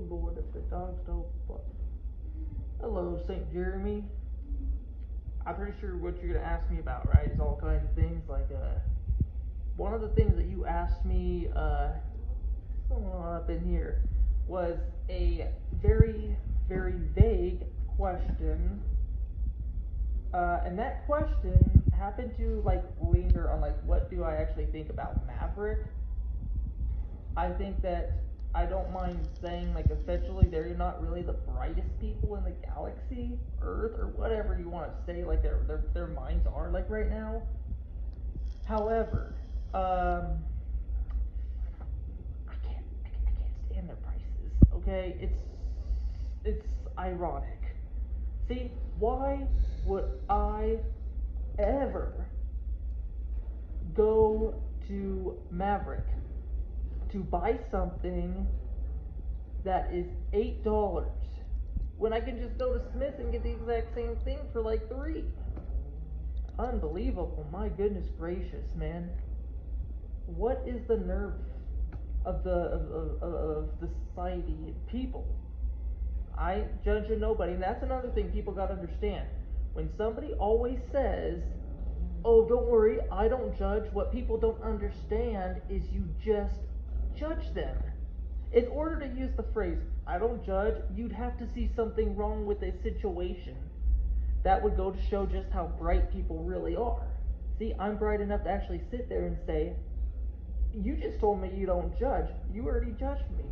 Lord, if the dogs don't bark. Hello, St. Jeremy. I'm pretty sure what you're gonna ask me about, right, is all kinds of things. Like, one of the things that you asked me, someone up in here, was a very, very vague question. And that question happened to, like, linger on, like, what do I actually think about Maverick? I think that I don't mind saying, like, essentially they're not really the brightest people in the galaxy, Earth, or whatever you want to say, like, their minds are, like, right now. However, I can't stand their prices, okay? It's ironic. See, why would I ever go to Maverick to buy something that is $8 when I can just go to Smith and get the exact same thing for like $3? Unbelievable. My goodness gracious, man. What is the nerve of the society and people? I ain't judging nobody, and that's another thing people gotta understand. When somebody always says, oh, don't worry, I don't judge, what people don't understand is you just judge them. In order to use the phrase, I don't judge, you'd have to see something wrong with a situation. That would go to show just how bright people really are. See, I'm bright enough to actually sit there and say, you just told me you don't judge. You already judged me.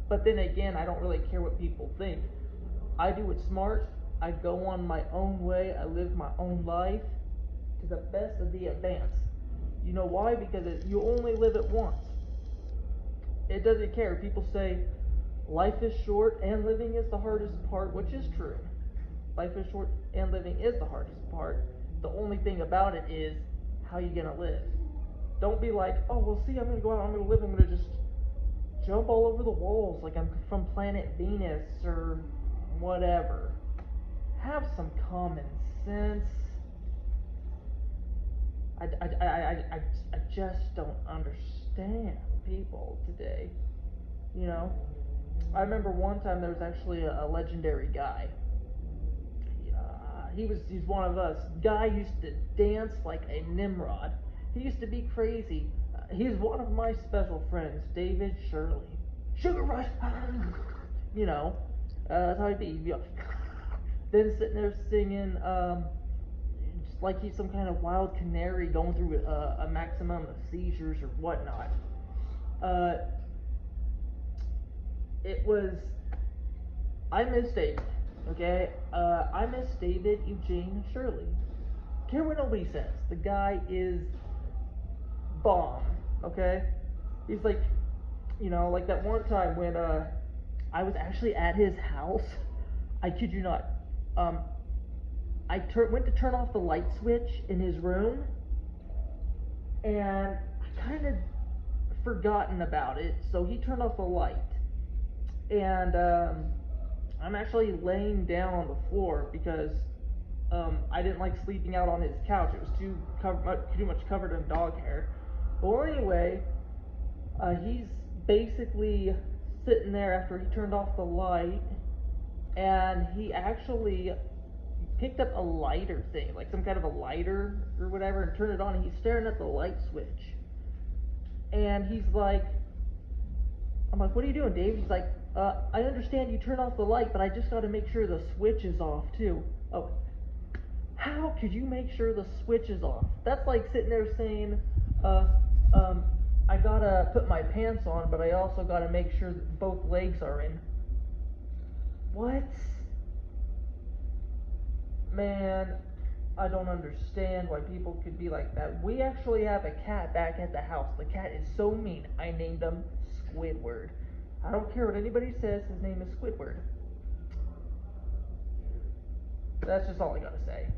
But then again, I don't really care what people think. I do it smart. I go on my own way. I live my own life to the best of the advance. You know why? Because you only live it once. It doesn't care. People say life is short and living is the hardest part, which is true. Life is short and living is the hardest part. The only thing about it is how you gonna live. Don't be like, oh, well, see, I'm gonna go out, I'm gonna live, I'm gonna just jump all over the walls like I'm from planet Venus or whatever. Have some common sense. I just don't understand people today. You know, I remember one time there was actually a legendary guy. He's one of us. Guy used to dance like a Nimrod. He used to be crazy. He's one of my special friends, David Shirley. Sugar Rush, you know, that's how he'd be. He'd be like, then sitting there singing, just like he's some kind of wild canary going through a maximum of seizures or whatnot. It was, I miss David, okay? I miss David Eugene Shirley. Care what nobody says. The guy is bomb, okay? He's like, you know, like that one time when I was actually at his house. I kid you not. I went to turn off the light switch in his room, and I kind of forgotten about it. So he turned off the light, and I'm actually laying down on the floor because I didn't like sleeping out on his couch. It was too much covered in dog hair. Well, anyway, he's basically sitting there after he turned off the light, and he actually picked up a lighter thing, like some kind of a lighter or whatever, and turned it on, and he's staring at the light switch. And he's like, I'm like, what are you doing, Dave? He's like, I understand you turned off the light, but I just got to make sure the switch is off, too. Oh, how could you make sure the switch is off? That's like sitting there saying, I gotta put my pants on, but I also gotta make sure that both legs are in. What? Man, I don't understand why people could be like that. We actually have a cat back at the house. The cat is so mean. I named him Squidward. I don't care what anybody says, his name is Squidward. That's just all I gotta say.